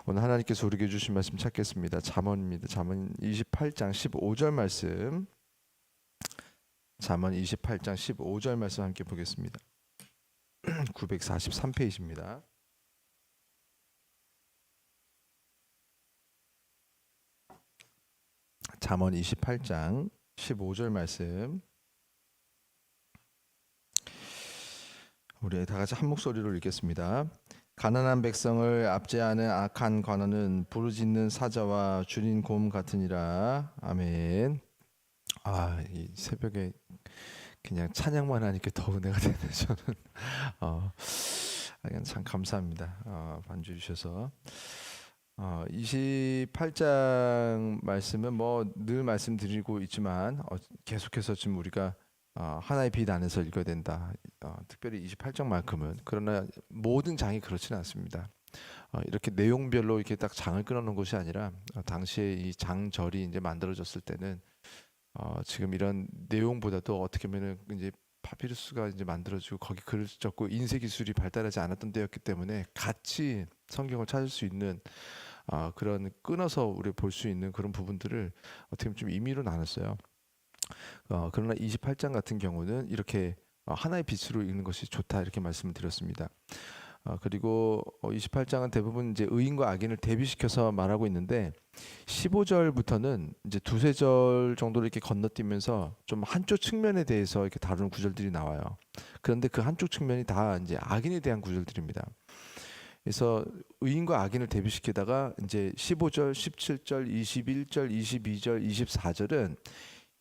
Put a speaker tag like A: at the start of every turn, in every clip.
A: 오늘 하나님께서 우리에게 주신 말씀 찾겠습니다. 잠언입니다. 잠언 28장 15절 말씀. 잠언 28장 15절 말씀 함께 보겠습니다. 943페이지입니다. 잠언 28장 15절 말씀. 우리 다 같이 한 목소리로 읽겠습니다. 가난한 백성을 압제하는 악한 관원은 부르짖는 사자와 줄인 곰 같으니라. 아멘. 이 새벽에 그냥 찬양만 하니까 더 은혜가 되네. 저는 그냥 참 감사합니다. 반주 주셔서. 28장 말씀은 뭐 늘 말씀드리고 있지만 계속해서 지금 우리가 하나의 빛 안에서 읽어야 된다. 특별히 28장만큼은. 그러나 모든 장이 그렇지는 않습니다. 이렇게 내용별로 이렇게 딱 장을 끊어놓은 것이 아니라 당시에 이 장절이 이제 만들어졌을 때는 지금 이런 내용보다도 어떻게 보면은 이제 파피루스가 이제 만들어지고 거기 글을 적고 인쇄 기술이 발달하지 않았던 때였기 때문에 같이 성경을 찾을 수 있는 그런 끊어서 우리 볼 수 있는 그런 부분들을 어떻게 보면 좀 임의로 나눴어요. 그러나 28장 같은 경우는 이렇게 하나의 빛으로 읽는 것이 좋다 이렇게 말씀을 드렸습니다. 그리고 28장은 대부분 이제 의인과 악인을 대비시켜서 말하고 있는데 15절부터는 이제 두세 절 정도를 이렇게 건너뛰면서 좀 한쪽 측면에 대해서 이렇게 다루는 구절들이 나와요. 그런데 그 한쪽 측면이 다 이제 악인에 대한 구절들입니다. 그래서 의인과 악인을 대비시키다가 이제 15절, 17절, 21절, 22절, 24절은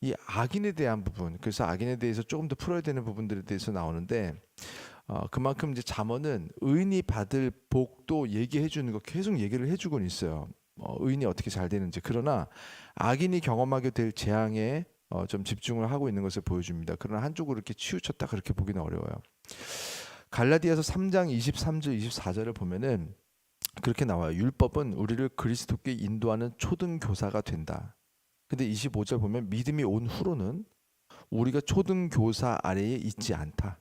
A: 이 악인에 대한 부분, 그래서 악인에 대해서 조금 더 풀어야 되는 부분들에 대해서 나오는데 그만큼 이제 잠언은 의인이 받을 복도 얘기해 주는 거 계속 얘기를 해주곤 있어요. 의인이 어떻게 잘 되는지. 그러나 악인이 경험하게 될 재앙에 좀 집중을 하고 있는 것을 보여줍니다. 그러나 한쪽으로 이렇게 치우쳤다 그렇게 보기는 어려워요. 갈라디아서 3장 23절 24절을 보면은 그렇게 나와요. 율법은 우리를 그리스도께 인도하는 초등교사가 된다. 근데 25절 보면 믿음이 온 후로는 우리가 초등교사 아래에 있지 않다.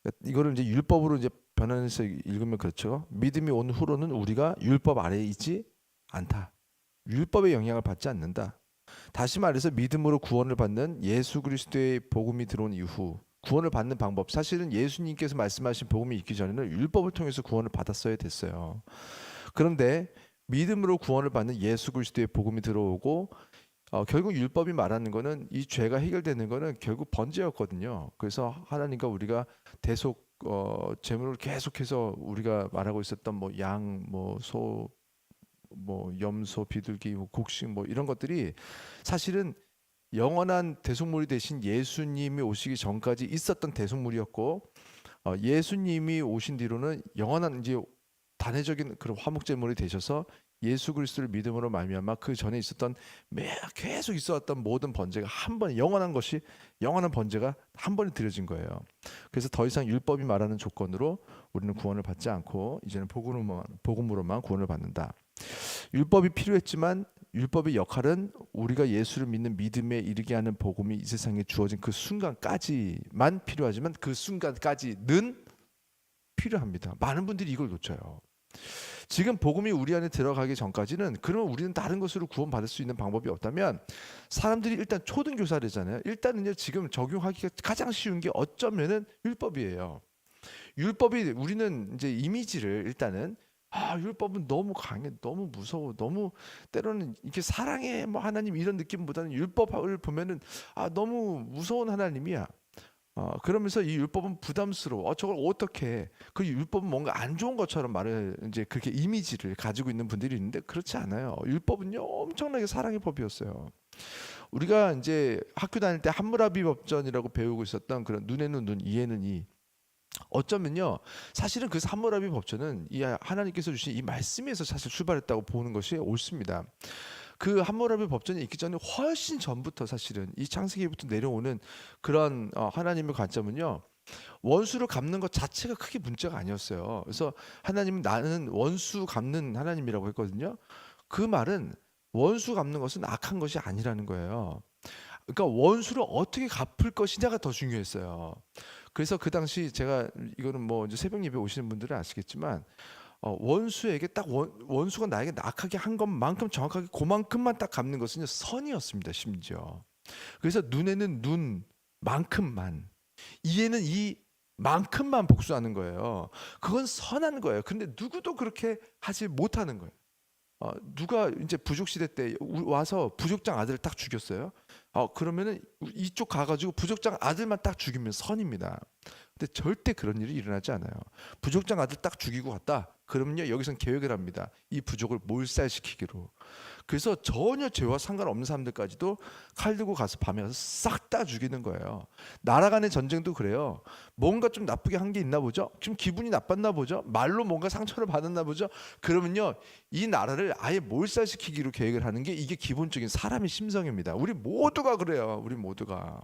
A: 그러니까 이거를 이제 율법으로 이제 변환해서 읽으면 그렇죠. 믿음이 온 후로는 우리가 율법 아래에 있지 않다. 율법의 영향을 받지 않는다. 다시 말해서 믿음으로 구원을 받는 예수 그리스도의 복음이 들어온 이후 구원을 받는 방법, 사실은 예수님께서 말씀하신 복음이 있기 전에는 율법을 통해서 구원을 받았어야 됐어요. 그런데 믿음으로 구원을 받는 예수 그리스도의 복음이 들어오고 결국 율법이 말하는 거는 이 죄가 해결되는 거는 결국 번제였거든요. 그래서 하나님과 우리가 대속 제물을 계속해서 우리가 말하고 있었던 뭐 양, 뭐 소, 뭐 염소, 비둘기, 뭐 곡식 뭐 이런 것들이 사실은 영원한 대속물이 되신 예수님이 오시기 전까지 있었던 대속물이었고 예수님이 오신 뒤로는 영원한 이제 단회적인 그런 화목제물이 되셔서 예수 그리스도를 믿음으로 말미암아 그 전에 있었던 계속 있어왔던 모든 번제가 한 번 영원한 번제가 한 번에 드려진 거예요. 그래서 더 이상 율법이 말하는 조건으로 우리는 구원을 받지 않고 이제는 복음으로만 구원을 받는다. 율법이 필요했지만 율법의 역할은 우리가 예수를 믿는 믿음에 이르게 하는 복음이 이 세상에 주어진 그 순간까지만 필요하지만 그 순간까지는 필요합니다. 많은 분들이 이걸 놓쳐요. 지금 복음이 우리 안에 들어가기 전까지는 그러면 우리는 다른 것으로 구원받을 수 있는 방법이 없다면 사람들이 일단 초등교사래잖아요. 일단은요 지금 적용하기가 가장 쉬운 게 어쩌면은 율법이에요. 율법이 우리는 이제 이미지를 일단은 율법은 너무 강해, 너무 무서워, 너무 때로는 이렇게 사랑해 뭐 하나님 이런 느낌보다는 율법을 보면은 너무 무서운 하나님이야. 그러면서 이 율법은 부담스러워. 저걸 어떻게 해? 그 율법은 뭔가 안 좋은 것처럼 말을 이제 그렇게 이미지를 가지고 있는 분들이 있는데 그렇지 않아요. 율법은요 엄청나게 사랑의 법이었어요. 우리가 이제 학교 다닐 때 함무라비 법전이라고 배우고 있었던 그런 눈에는 눈, 이에는 이. 어쩌면요 사실은 그 함무라비 법전은 이 하나님께서 주신 이 말씀에서 사실 출발했다고 보는 것이 옳습니다. 그 함무라비 법전이 있기 전에 훨씬 전부터 사실은 이 창세기부터 내려오는 그런 하나님의 관점은요 원수를 갚는 것 자체가 크게 문제가 아니었어요. 그래서 하나님은 나는 원수 갚는 하나님이라고 했거든요. 그 말은 원수 갚는 것은 악한 것이 아니라는 거예요. 그러니까 원수를 어떻게 갚을 것이냐가 더 중요했어요. 그래서 그 당시 제가 이거는 뭐 이제 새벽 예배 오시는 분들은 아시겠지만 원수에게 딱 원수가 나에게 낙하게 한 것만큼 정확하게 그만큼만 딱 갚는 것은 선이었습니다. 심지어. 그래서 눈에는 눈만큼만, 이에는 이만큼만 복수하는 거예요. 그건 선한 거예요. 근데 누구도 그렇게 하지 못하는 거예요. 누가 이제 부족 시대 때 와서 부족장 아들을 딱 죽였어요. 그러면은 이쪽 가가지고 부족장 아들만 딱 죽이면 선입니다. 근데 절대 그런 일이 일어나지 않아요. 부족장 아들 딱 죽이고 갔다. 그러면요 여기선 계획을 합니다. 이 부족을 몰살시키기로. 그래서 전혀 죄와 상관없는 사람들까지도 칼 들고 가서 밤에 가서 싹 다 죽이는 거예요. 나라 간의 전쟁도 그래요. 뭔가 좀 나쁘게 한 게 있나 보죠. 지금 기분이 나빴나 보죠. 말로 뭔가 상처를 받았나 보죠. 그러면요 이 나라를 아예 몰살시키기로 계획을 하는 게 이게 기본적인 사람의 심성입니다. 우리 모두가 그래요. 우리 모두가.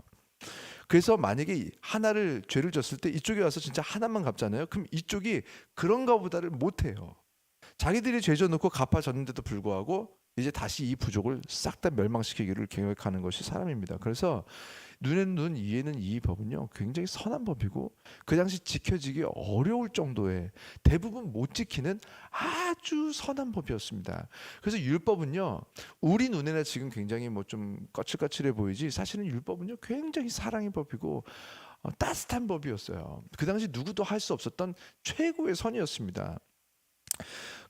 A: 그래서 만약에 하나를 죄를 졌을 때 이쪽에 와서 진짜 하나만 갚잖아요. 그럼 이쪽이 그런가 보다를 못해요. 자기들이 죄 져놓고 갚아졌는데도 불구하고 이제 다시 이 부족을 싹 다 멸망시키기를 계획하는 것이 사람입니다. 그래서 눈에는 눈, 이에는 이 법은요 굉장히 선한 법이고 그 당시 지켜지기 어려울 정도의 대부분 못 지키는 아주 선한 법이었습니다. 그래서 율법은요 우리 눈에는 지금 굉장히 뭐 좀 거칠거칠해 보이지 사실은 율법은요 굉장히 사랑의 법이고 따뜻한 법이었어요. 그 당시 누구도 할 수 없었던 최고의 선이었습니다.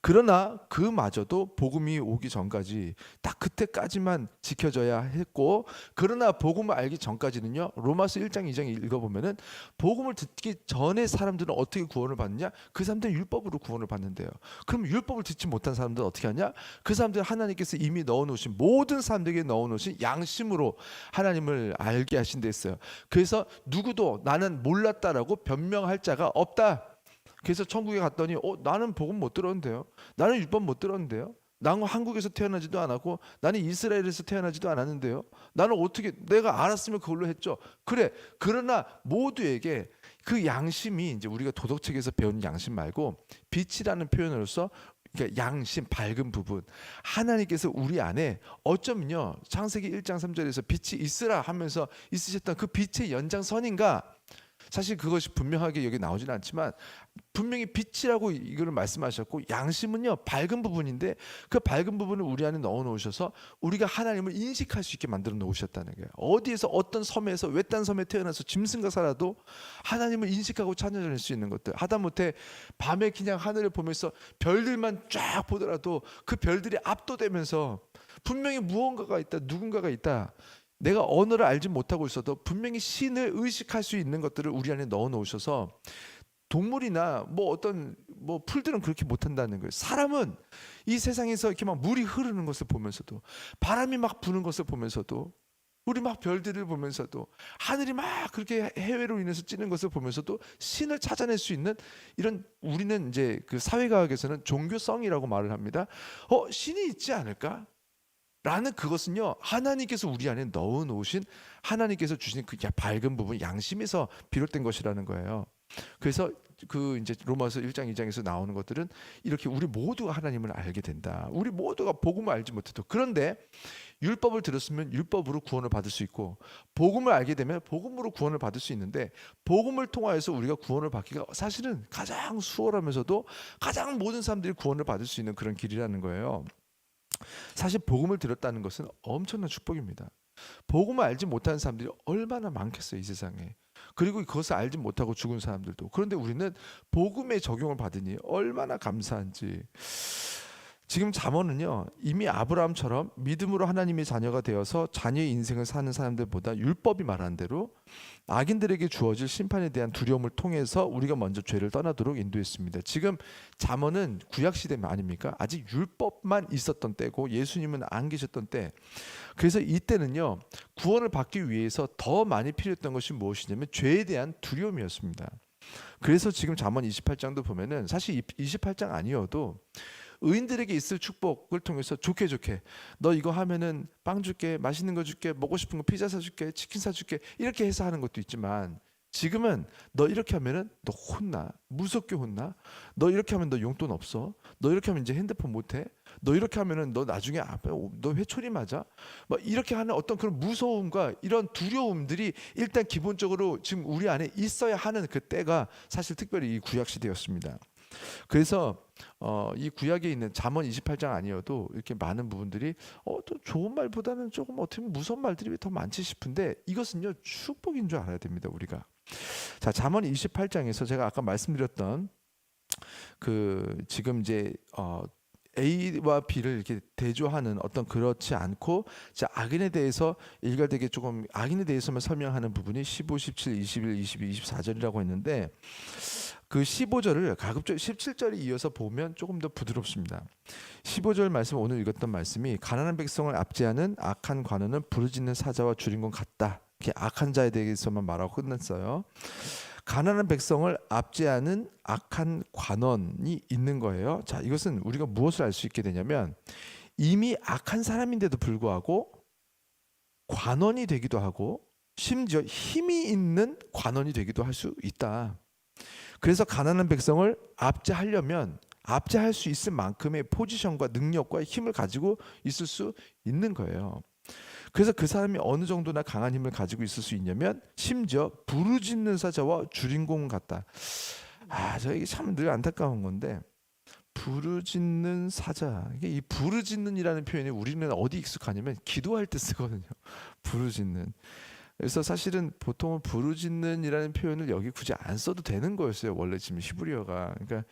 A: 그러나 그마저도 복음이 오기 전까지 딱 그때까지만 지켜져야 했고, 그러나 복음을 알기 전까지는요 로마서 1장 2장 읽어보면은 복음을 듣기 전에 사람들은 어떻게 구원을 받느냐, 그 사람들은 율법으로 구원을 받는데요. 그럼 율법을 듣지 못한 사람들은 어떻게 하냐, 그 사람들은 하나님께서 이미 넣어놓으신 모든 사람들에게 넣어놓으신 양심으로 하나님을 알게 하신 데 있어요. 그래서 누구도 나는 몰랐다라고 변명할 자가 없다. 그래서 천국에 갔더니 나는 복음 못 들었는데요, 나는 율법 못 들었는데요, 나는 한국에서 태어나지도 않았고 나는 이스라엘에서 태어나지도 않았는데요, 나는 어떻게 내가 알았으면 그걸로 했죠. 그래. 그러나 모두에게 그 양심이, 이제 우리가 도덕책에서 배운 양심 말고 빛이라는 표현으로서, 그러니까 양심, 밝은 부분, 하나님께서 우리 안에 어쩌면요 창세기 1장 3절에서 빛이 있으라 하면서 있으셨던 그 빛의 연장선인가, 사실 그것이 분명하게 여기 나오지는 않지만 분명히 빛이라고 이거를 말씀하셨고, 양심은요 밝은 부분인데 그 밝은 부분을 우리 안에 넣어 놓으셔서 우리가 하나님을 인식할 수 있게 만들어 놓으셨다는 거예요. 어디에서 어떤 섬에서 외딴 섬에 태어나서 짐승과 살아도 하나님을 인식하고 찾아낼 수 있는 것들, 하다못해 밤에 그냥 하늘을 보면서 별들만 쫙 보더라도 그 별들이 압도되면서 분명히 무언가가 있다, 누군가가 있다, 내가 언어를 알지 못하고 있어도 분명히 신을 의식할 수 있는 것들을 우리 안에 넣어 놓으셔서, 동물이나 뭐 어떤 뭐 풀들은 그렇게 못한다는 거예요. 사람은 이 세상에서 이렇게 막 물이 흐르는 것을 보면서도, 바람이 막 부는 것을 보면서도, 우리 막 별들을 보면서도, 하늘이 막 그렇게 해외로 인해서 찌는 것을 보면서도 신을 찾아낼 수 있는, 이런, 우리는 이제 그 사회과학에서는 종교성이라고 말을 합니다. 신이 있지 않을까? 라는, 그것은요 하나님께서 우리 안에 넣어 놓으신, 하나님께서 주신 그 밝은 부분, 양심에서 비롯된 것이라는 거예요. 그래서 그 이제 로마서 1장 2장에서 나오는 것들은 이렇게 우리 모두가 하나님을 알게 된다. 우리 모두가 복음을 알지 못해도, 그런데 율법을 들었으면 율법으로 구원을 받을 수 있고, 복음을 알게 되면 복음으로 구원을 받을 수 있는데, 복음을 통하여서 우리가 구원을 받기가 사실은 가장 수월하면서도 가장 모든 사람들이 구원을 받을 수 있는 그런 길이라는 거예요. 사실 복음을 들었다는 것은 엄청난 축복입니다. 복음을 알지 못하는 사람들이 얼마나 많겠어요, 이 세상에. 그리고 그것을 알지 못하고 죽은 사람들도. 그런데 우리는 복음의 적용을 받으니 얼마나 감사한지. 지금 잠언은요 이미 아브라함처럼 믿음으로 하나님의 자녀가 되어서 자녀의 인생을 사는 사람들보다 율법이 말한 대로 악인들에게 주어질 심판에 대한 두려움을 통해서 우리가 먼저 죄를 떠나도록 인도했습니다. 지금 잠언은 구약시대 아닙니까? 아직 율법만 있었던 때고 예수님은 안 계셨던 때. 그래서 이때는요 구원을 받기 위해서 더 많이 필요했던 것이 무엇이냐면 죄에 대한 두려움이었습니다. 그래서 지금 잠언 28장도 보면은, 사실 28장 아니어도 의인들에게 있을 축복을 통해서 좋게 너 이거 하면은 빵 줄게, 맛있는 거 줄게, 먹고 싶은 거 피자 사줄게, 치킨 사줄게, 이렇게 해서 하는 것도 있지만, 지금은 너 이렇게 하면은 너 혼나, 무섭게 혼나, 너 이렇게 하면 너 용돈 없어, 너 이렇게 하면 이제 핸드폰 못해, 너 이렇게 하면은 너 나중에 너 회초리 맞아, 막 이렇게 하는 어떤 그런 무서움과 이런 두려움들이 일단 기본적으로 지금 우리 안에 있어야 하는 그 때가 사실 특별히 이 구약 시대였습니다. 그래서 이 구약에 있는 잠언 28장 아니어도 이렇게 많은 부분들이 또 좋은 말보다는 조금 어떻게 보면 무서운 말들이 더 많지 싶은데 이것은요 축복인 줄 알아야 됩니다 우리가. 자, 잠언 28장에서 제가 아까 말씀드렸던 그 지금 이제 A와 B를 이렇게 대조하는 어떤 그렇지 않고 자 악인에 대해서 일괄되게 조금 악인에 대해서만 설명하는 부분이 15, 17, 21, 22, 24절이라고 했는데 그 15절을 가급적 17절에 이어서 보면 조금 더 부드럽습니다. 15절 말씀 오늘 읽었던 말씀이 가난한 백성을 압제하는 악한 관원은 부르짖는 사자와 주인공 같다. 이렇게 악한 자에 대해서만 말하고 끝났어요. 가난한 백성을 압제하는 악한 관원이 있는 거예요. 자, 이것은 우리가 무엇을 알 수 있게 되냐면 이미 악한 사람인데도 불구하고 관원이 되기도 하고 심지어 힘이 있는 관원이 되기도 할 수 있다. 그래서 가난한 백성을 압제하려면 압제할 수 있을 만큼의 포지션과 능력과 힘을 가지고 있을 수 있는 거예요. 그래서 그 사람이 어느 정도나 강한 힘을 가지고 있을 수 있냐면 심지어 부르짖는 사자와 주인공 같다. 저 이게 참 늘 안타까운 건데 부르짖는 사자. 이게 이 부르짖는이라는 표현이 우리는 어디 익숙하냐면 기도할 때 쓰거든요. 부르짖는. 그래서 사실은 보통은 부르짖는이라는 표현을 여기 굳이 안 써도 되는 거였어요. 원래 지금 히브리어가. 그러니까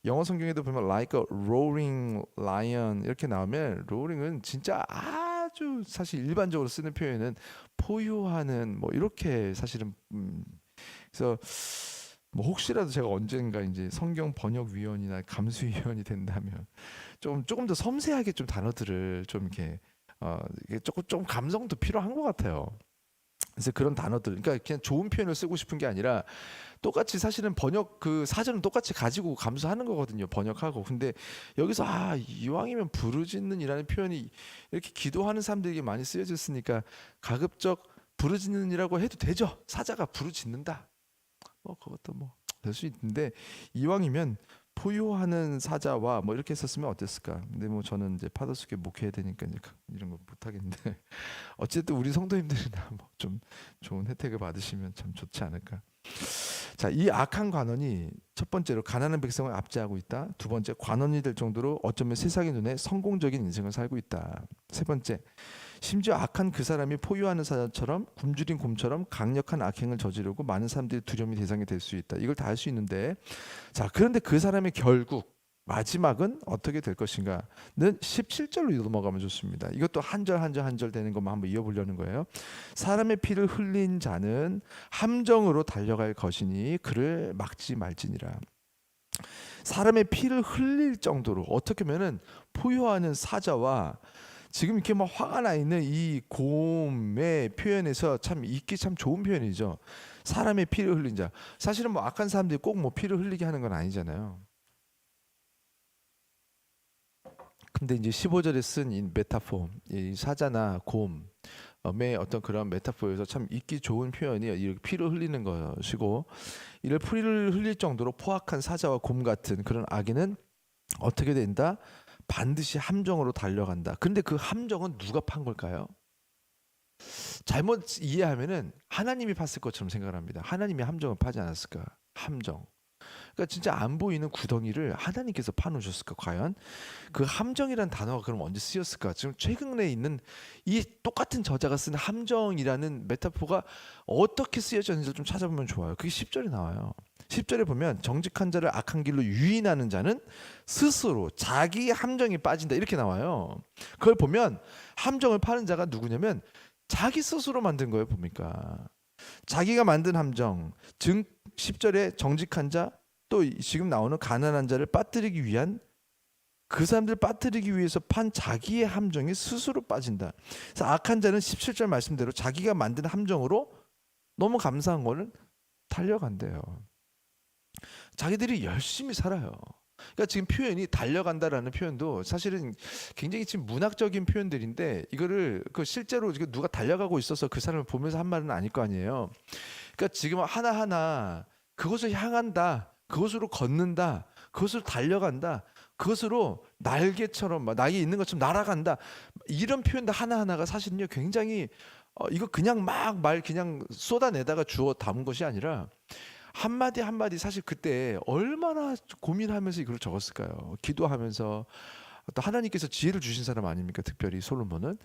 A: 영어 성경에도 보면 like a roaring lion 이렇게 나오면 roaring은 진짜 아주 사실 일반적으로 쓰는 표현은 포효하는 뭐 이렇게 사실은 그래서 뭐 혹시라도 제가 언젠가 이제 성경 번역위원이나 감수위원이 된다면 조금 더 섬세하게 좀 단어들을 좀 이렇게 이게 조금 좀 감성도 필요한 것 같아요. 그래서 그런 단어들, 그러니까 그냥 좋은 표현을 쓰고 싶은 게 아니라 똑같이 사실은 번역 그 사전은 똑같이 가지고 감수하는 거거든요. 번역하고. 근데 여기서 이왕이면 부르짖는이라는 표현이 이렇게 기도하는 사람들에게 많이 쓰여졌으니까 가급적 부르짖는이라고 해도 되죠. 사자가 부르짖는다. 그것도 뭐 될 수 있는데 이왕이면 포효하는 사자와 뭐 이렇게 했었으면 어땠을까? 근데 뭐 저는 이제 파더스교회 목회해야 되니까 이제 이런 거 못 하겠는데 어쨌든 우리 성도님들이나 뭐 좀 좋은 혜택을 받으시면 참 좋지 않을까. 자, 이 악한 관원이 첫 번째로 가난한 백성을 압제하고 있다. 두 번째, 관원이 될 정도로 어쩌면 세상의 눈에 성공적인 인생을 살고 있다. 세 번째, 심지어 악한 그 사람이 포효하는 사자처럼 굶주린 곰처럼 강력한 악행을 저지르고 많은 사람들이 두려움의 대상이 될 수 있다. 이걸 다 할 수 있는데, 자, 그런데 그 사람의 결국 마지막은 어떻게 될 것인가는 17절로 넘어가면 좋습니다. 이것도 한 절 되는 것만 한번 이어보려는 거예요. 사람의 피를 흘린 자는 함정으로 달려갈 것이니 그를 막지 말지니라. 사람의 피를 흘릴 정도로 어떻게 보면은 포효하는 사자와 지금 이렇게 막 화가 나 있는 이 곰의 표현에서 참 읽기 참 좋은 표현이죠. 사람의 피를 흘린 자. 사실은 뭐 악한 사람들이 꼭 뭐 피를 흘리게 하는 건 아니잖아요. 근데 이제 15절에 쓴 이 메타포, 이 사자나 곰의 어떤 그런 메타포에서 참 읽기 좋은 표현이 이렇게 피를 흘리는 것이고, 이를 피를 흘릴 정도로 포악한 사자와 곰 같은 그런 악인은 어떻게 된다? 반드시 함정으로 달려간다. 근데 그 함정은 누가 판 걸까요? 잘못 이해하면은 하나님이 팠을 것처럼 생각을 합니다. 하나님이 함정을 파지 않았을까? 함정. 그러니까 진짜 안 보이는 구덩이를 하나님께서 파놓으셨을까? 과연 그 함정이라는 단어가 그럼 언제 쓰였을까? 지금 최근에 있는 이 똑같은 저자가 쓴 함정이라는 메타포가 어떻게 쓰여졌는지 좀 찾아보면 좋아요. 그게 10절에 나와요. 10절에 보면 정직한 자를 악한 길로 유인하는 자는 스스로 자기 함정에 빠진다 이렇게 나와요. 그걸 보면 함정을 파는 자가 누구냐면 자기 스스로 만든 거예요. 보니까 자기가 만든 함정, 즉 10절에 정직한 자, 또 지금 나오는 가난한 자를 빠뜨리기 위한 그 사람들 빠뜨리기 위해서 판 자기의 함정에 스스로 빠진다. 그래서 악한 자는 17절 말씀대로 자기가 만든 함정으로 너무 감사한 거는 달려간대요. 자기들이 열심히 살아요. 그러니까 지금 표현이 달려간다라는 표현도 사실은 굉장히 지금 문학적인 표현들인데 이거를 그 실제로 누가 달려가고 있어서 그 사람을 보면서 한 말은 아닐 거 아니에요. 그러니까 지금 하나하나 그것을 향한다, 그것으로 걷는다, 그것으로 달려간다, 그것으로 날개처럼 날개 있는 것처럼 날아간다. 이런 표현들 하나하나가 사실은요 굉장히 이거 그냥 막 말 그냥 쏟아내다가 주워 담은 것이 아니라 한마디 한마디 사실 그때 얼마나 고민하면서 이걸 적었을까요? 기도하면서 또 하나님께서 지혜를 주신 사람 아닙니까? 특별히 솔로몬은.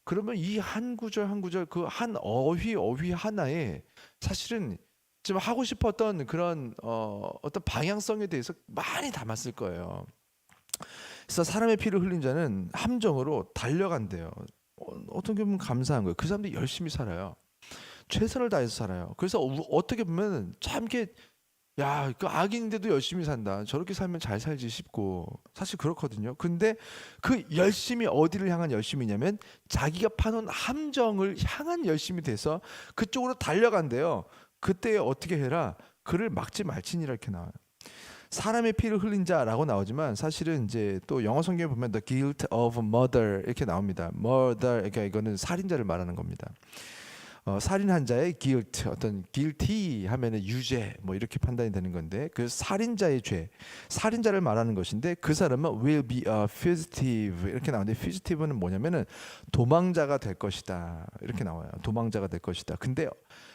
A: 그러면 이 한 구절 한 구절 그 한 어휘 하나에 사실은 지금 하고 싶었던 그런 어떤 방향성에 대해서 많이 담았을 거예요. 그래서 사람의 피를 흘린 자는 함정으로 달려간대요. 어떻게 보면 감사한 거예요. 그 사람들이 열심히 살아요. 최선을 다해서 살아요. 그래서 어떻게 보면 참 이렇게 야, 그 악인인데도 열심히 산다. 저렇게 살면 잘 살지 싶고 사실 그렇거든요. 근데 그 열심히 어디를 향한 열심이냐면 자기가 파놓은 함정을 향한 열심이 돼서 그쪽으로 달려간대요. 그때 어떻게 해라? 그를 막지 말지니라 이렇게 나와요. 사람의 피를 흘린 자라고 나오지만 사실은 이제 또 영어 성경에 보면 the guilt of murder 이렇게 나옵니다. murder 그러니까 이거는 살인자를 말하는 겁니다. 살인한 자의 guilt 어떤 guilty 하면은 유죄 뭐 이렇게 판단이 되는 건데 그 살인자의 죄 살인자를 말하는 것인데 그 사람은 will be a fugitive 이렇게 나오는데 fugitive는 뭐냐면은 도망자가 될 것이다 이렇게 나와요. 도망자가 될 것이다. 근데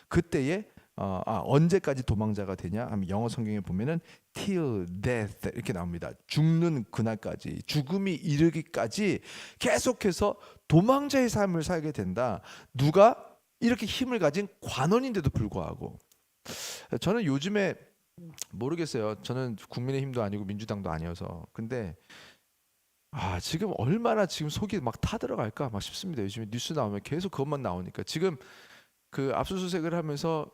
A: 그때에 언제까지 도망자가 되냐 하면 영어 성경에 보면은 till death 이렇게 나옵니다. 죽는 그날까지 죽음이 이르기까지 계속해서 도망자의 삶을 살게 된다. 누가 이렇게 힘을 가진 관원인데도 불구하고 저는 요즘에 모르겠어요. 저는 국민의힘도 아니고 민주당도 아니어서 근데 지금 얼마나 지금 속이 막 타들어갈까 막 싶습니다. 요즘에 뉴스 나오면 계속 그것만 나오니까 지금 그 압수수색을 하면서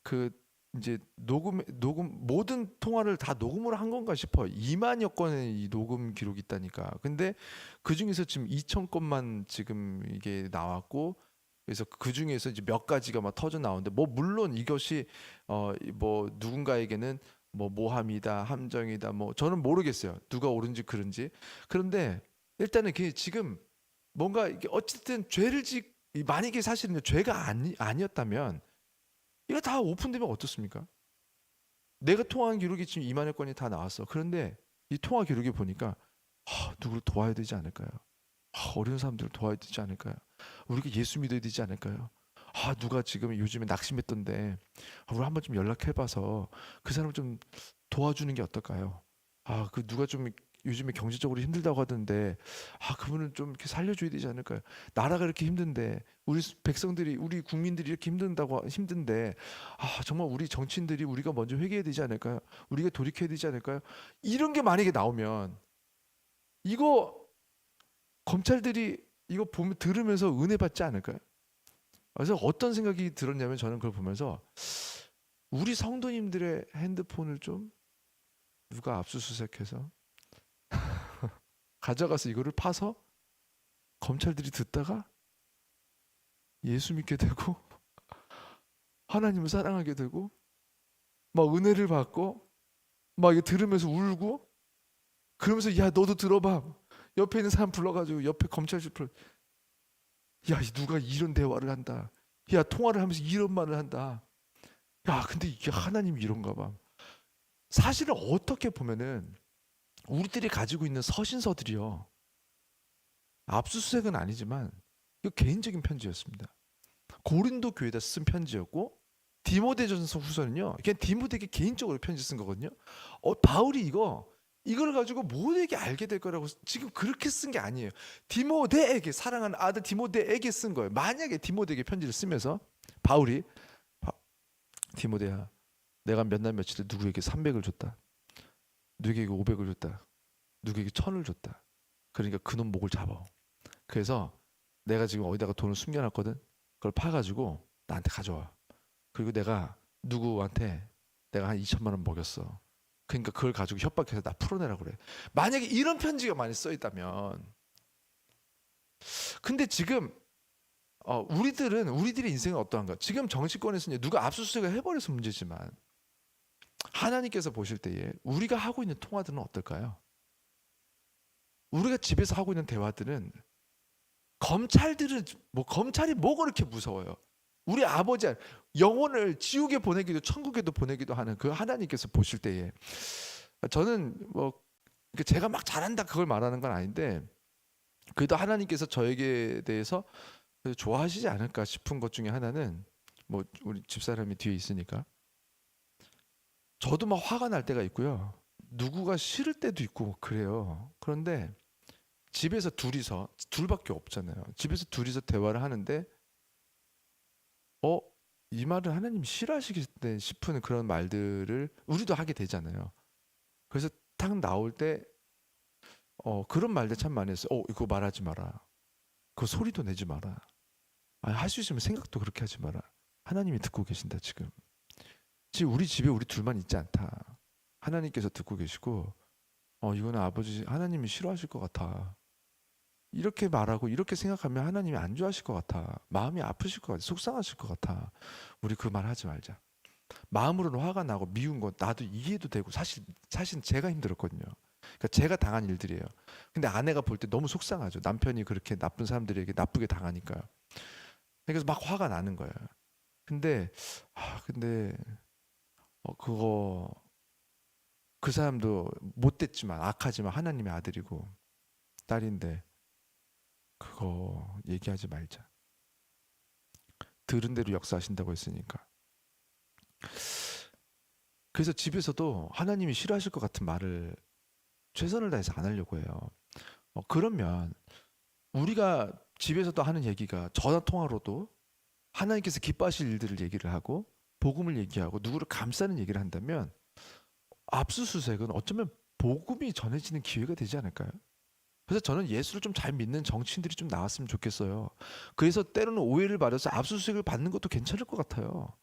A: 그 이제 녹음 모든 통화를 다 녹음을 한 건가 싶어. 2만여 건의 이 녹음 기록이 있다니까. 근데 그 중에서 지금 2천 건만 지금 이게 나왔고 그래서 그 중에서 이제 몇 가지가 막 터져 나오는데 뭐 물론 이것이 뭐 누군가에게는 뭐 모함이다, 함정이다, 뭐 저는 모르겠어요. 누가 옳은지 그른지. 그런데 일단은 그 지금 뭔가 이게 어쨌든 만약에 사실은 죄가 아니었다면 이거 다 오픈되면 어떻습니까? 내가 통화한 기록이 지금 2만여 건이 다 나왔어. 그런데 이 통화 기록에 보니까 누구를 도와야 되지 않을까요? 어려운 사람들을 도와야 되지 않을까요? 우리가 예수 믿어야 되지 않을까요? 누가 지금 요즘에 낙심했던데 우리 한번 좀 연락해봐서 그 사람 좀 도와주는 게 어떨까요? 그 누가 좀 요즘에 경제적으로 힘들다고 하던데 그분은 좀 이렇게 살려줘야 되지 않을까요? 나라가 이렇게 힘든데 우리 백성들이 우리 국민들이 이렇게 힘든데 정말 우리 정치인들이 우리가 먼저 회개해야 되지 않을까요? 우리가 돌이켜야 되지 않을까요? 이런 게 만약에 나오면 이거 검찰들이 이거 보면 들으면서 은혜 받지 않을까요? 그래서 어떤 생각이 들었냐면 저는 그걸 보면서 우리 성도님들의 핸드폰을 좀 누가 압수수색해서 가져가서 이거를 파서 검찰들이 듣다가 예수 믿게 되고 하나님을 사랑하게 되고 막 은혜를 받고 막 이거 들으면서 울고 그러면서 야 너도 들어봐 옆에 있는 사람 불러가지고 옆에 검찰실 불러 야 누가 이런 대화를 한다 야 통화를 하면서 이런 말을 한다 야 근데 이게 하나님이 이런가 봐 사실은 어떻게 보면은 우리들이 가지고 있는 서신서들이요 압수수색은 아니지만 이거 개인적인 편지였습니다. 고린도 교회에다 쓴 편지였고 디모데전서 후서는요 그냥 디모데에게 개인적으로 편지 쓴 거거든요. 바울이 이걸 가지고 모두에게 알게 될 거라고 지금 그렇게 쓴 게 아니에요. 디모데에게 사랑하는 아들 디모데에게 쓴 거예요. 만약에 디모데에게 편지를 쓰면서 바울이 디모데야 내가 몇 날 며칠에 누구에게 300을 줬다. 누구에게 500을 줬다. 누구에게 1000을 줬다. 그러니까 그놈 목을 잡아. 그래서 내가 지금 어디다가 돈을 숨겨놨거든. 그걸 파가지고 나한테 가져와. 그리고 내가 누구한테 내가 한 2천만 원 먹였어. 그러니까 그걸 가지고 협박해서 나 풀어내라고 그래. 만약에 이런 편지가 많이 써 있다면 근데 지금 우리들의 인생은 어떠한가? 지금 정치권에서 이제 누가 압수수색을 해버려서 문제지만 하나님께서 보실 때에 우리가 하고 있는 통화들은 어떨까요? 우리가 집에서 하고 있는 대화들은 검찰이 뭐가 그렇게 무서워요? 우리 아버지 영혼을 지옥에 보내기도 천국에도 보내기도 하는 그 하나님께서 보실 때에 저는 뭐 제가 막 잘한다 그걸 말하는 건 아닌데 그래도 하나님께서 저에게 대해서 좋아하시지 않을까 싶은 것 중에 하나는 뭐 우리 집사람이 뒤에 있으니까 저도 막 화가 날 때가 있고요. 누구가 싫을 때도 있고 그래요. 그런데 집에서 둘이서 둘밖에 없잖아요. 집에서 둘이서 대화를 하는데 어, 이 말을 하나님이 싫어하시겠네 싶은 그런 말들을 우리도 하게 되잖아요. 그래서 딱 나올 때 그런 말들 참 많이 했어요. 이거 말하지 마라. 그 소리도 내지 마라. 할 수 있으면 생각도 그렇게 하지 마라. 하나님이 듣고 계신다 지금. 지금 우리 집에 우리 둘만 있지 않다. 하나님께서 듣고 계시고 이거는 아버지 하나님이 싫어하실 것 같아. 이렇게 말하고 이렇게 생각하면 하나님이 안 좋아하실 것 같아. 마음이 아프실 것 같아. 속상하실 것 같아. 우리 그 말 하지 말자. 마음으로는 화가 나고 미운 건 나도 이해도 되고 사실 제가 힘들었거든요. 그러니까 제가 당한 일들이에요. 근데 아내가 볼 때 너무 속상하죠. 남편이 그렇게 나쁜 사람들에게 나쁘게 당하니까. 그래서 막 화가 나는 거예요. 근데 그거 그 사람도 못됐지만 악하지만 하나님의 아들이고 딸인데 그거 얘기하지 말자. 들은 대로 역사하신다고 했으니까. 그래서 집에서도 하나님이 싫어하실 것 같은 말을 최선을 다해서 안 하려고 해요. 그러면 우리가 집에서도 하는 얘기가 전화 통화로도 하나님께서 기뻐하실 일들을 얘기를 하고 복음을 얘기하고 누구를 감싸는 얘기를 한다면 압수수색은 어쩌면 복음이 전해지는 기회가 되지 않을까요? 그래서 저는 예수를 좀 잘 믿는 정치인들이 좀 나왔으면 좋겠어요. 그래서 때로는 오해를 받아서 압수수색을 받는 것도 괜찮을 것 같아요.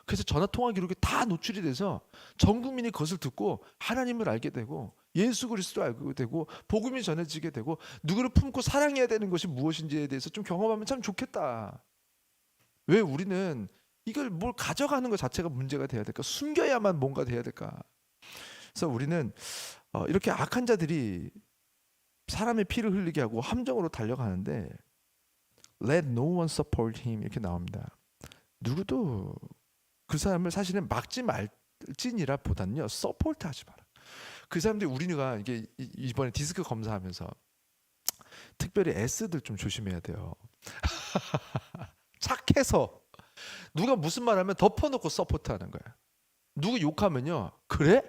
A: 그래서 전화 통화 기록이 다 노출이 돼서 전 국민이 그것을 듣고 하나님을 알게 되고 예수 그리스도 알게 되고 복음이 전해지게 되고 누구를 품고 사랑해야 되는 것이 무엇인지에 대해서 좀 경험하면 참 좋겠다. 왜 우리는 이걸 뭘 가져가는 것 자체가 문제가 돼야 될까? 숨겨야만 뭔가 돼야 될까? 그래서 우리는 이렇게 악한 자들이 사람의 피를 흘리게 하고 함정으로 달려가는데 Let no one support him 이렇게 나옵니다. 누구도 그 사람을 사실은 막지 말지니라 보다는요 서포트하지 마라. 그 사람들이 우리가 이게 이번에 디스크 검사하면서 특별히 S들 좀 조심해야 돼요. 착해서 누가 무슨 말하면 덮어놓고 서포트하는 거야. 누구 욕하면요 그래?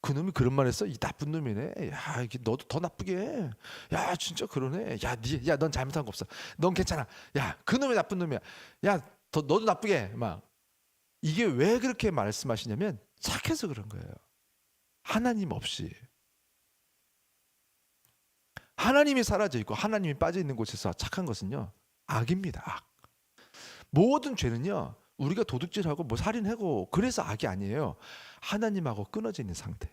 A: 그놈이 그런 말 했어? 이 나쁜 놈이네. 야, 이게 너도 더 나쁘게 해. 야, 진짜 그러네. 야, 넌 잘못한 거 없어. 넌 괜찮아. 야, 그놈이 나쁜 놈이야. 야, 너도 나쁘게 해. 막 이게 왜 그렇게 말씀하시냐면 착해서 그런 거예요. 하나님 없이 하나님이 사라져 있고 하나님이 빠져 있는 곳에서 착한 것은요 악입니다. 악. 모든 죄는요 우리가 도둑질하고 뭐 살인하고 그래서 악이 아니에요. 하나님하고 끊어져 있는 상태.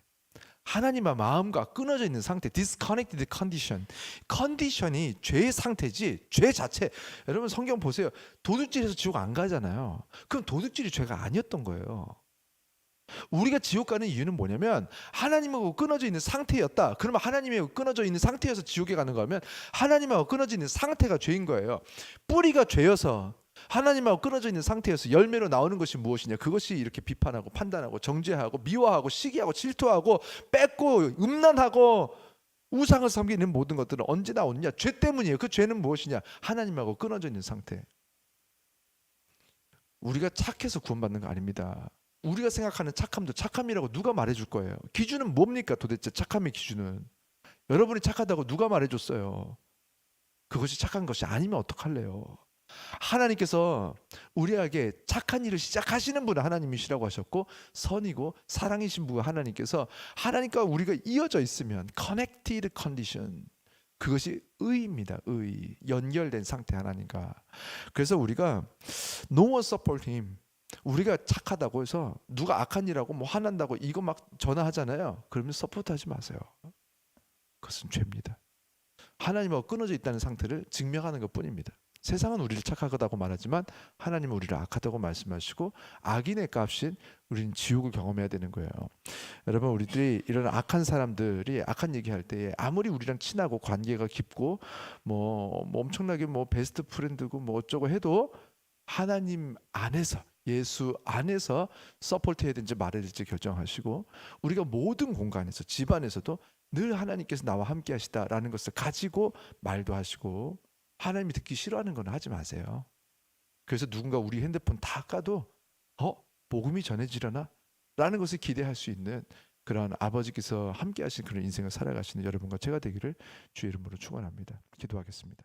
A: 하나님과 마음과 끊어져 있는 상태, disconnected condition. 컨디션이 죄의 상태지 죄 자체. 여러분 성경 보세요. 도둑질해서 지옥 안 가잖아요. 그럼 도둑질이 죄가 아니었던 거예요. 우리가 지옥 가는 이유는 뭐냐면 하나님하고 끊어져 있는 상태였다. 그러면 하나님하고 끊어져 있는 상태여서 지옥에 가는 거면 하나님하고 끊어져 있는 상태가 죄인 거예요. 뿌리가 죄여서 하나님하고 끊어져 있는 상태에서 열매로 나오는 것이 무엇이냐? 그것이 이렇게 비판하고 판단하고 정죄하고 미워하고 시기하고 질투하고 뺏고 음란하고 우상을 섬기는 모든 것들은 언제 나오느냐? 죄 때문이에요. 그 죄는 무엇이냐? 하나님하고 끊어져 있는 상태. 우리가 착해서 구원받는 거 아닙니다. 우리가 생각하는 착함도 착함이라고 누가 말해줄 거예요. 기준은 뭡니까 도대체 착함의 기준은. 여러분이 착하다고 누가 말해줬어요. 그것이 착한 것이 아니면 어떡할래요. 하나님께서 우리에게 착한 일을 시작하시는 분은 하나님이시라고 하셨고 선이고 사랑이신 분 하나님께서 하나님과 우리가 이어져 있으면 connected condition 그것이 의입니다. 의 연결된 상태 하나님과. 그래서 우리가 no one support him 우리가 착하다고 해서 누가 악한 일하고 뭐 화난다고 이거 막 전화하잖아요. 그러면 서포트하지 마세요. 그것은 죄입니다. 하나님하고 끊어져 있다는 상태를 증명하는 것뿐입니다. 세상은 우리를 착하다고 말하지만 하나님은 우리를 악하다고 말씀하시고 악인의 값인 우리는 지옥을 경험해야 되는 거예요. 여러분 우리들이 이런 악한 사람들이 악한 얘기할 때에 아무리 우리랑 친하고 관계가 깊고 뭐 엄청나게 뭐 베스트 프렌드고 뭐 어쩌고 해도 하나님 안에서 예수 안에서 서포트해야 되는지 말해야 될지 결정하시고 우리가 모든 공간에서 집안에서도 늘 하나님께서 나와 함께 하시다라는 것을 가지고 말도 하시고 하나님이 듣기 싫어하는 건 하지 마세요. 그래서 누군가 우리 핸드폰 다 까도 복음이 전해지려나? 라는 것을 기대할 수 있는 그런 아버지께서 함께 하신 그런 인생을 살아가시는 여러분과 제가 되기를 주의 이름으로 축원합니다. 기도하겠습니다.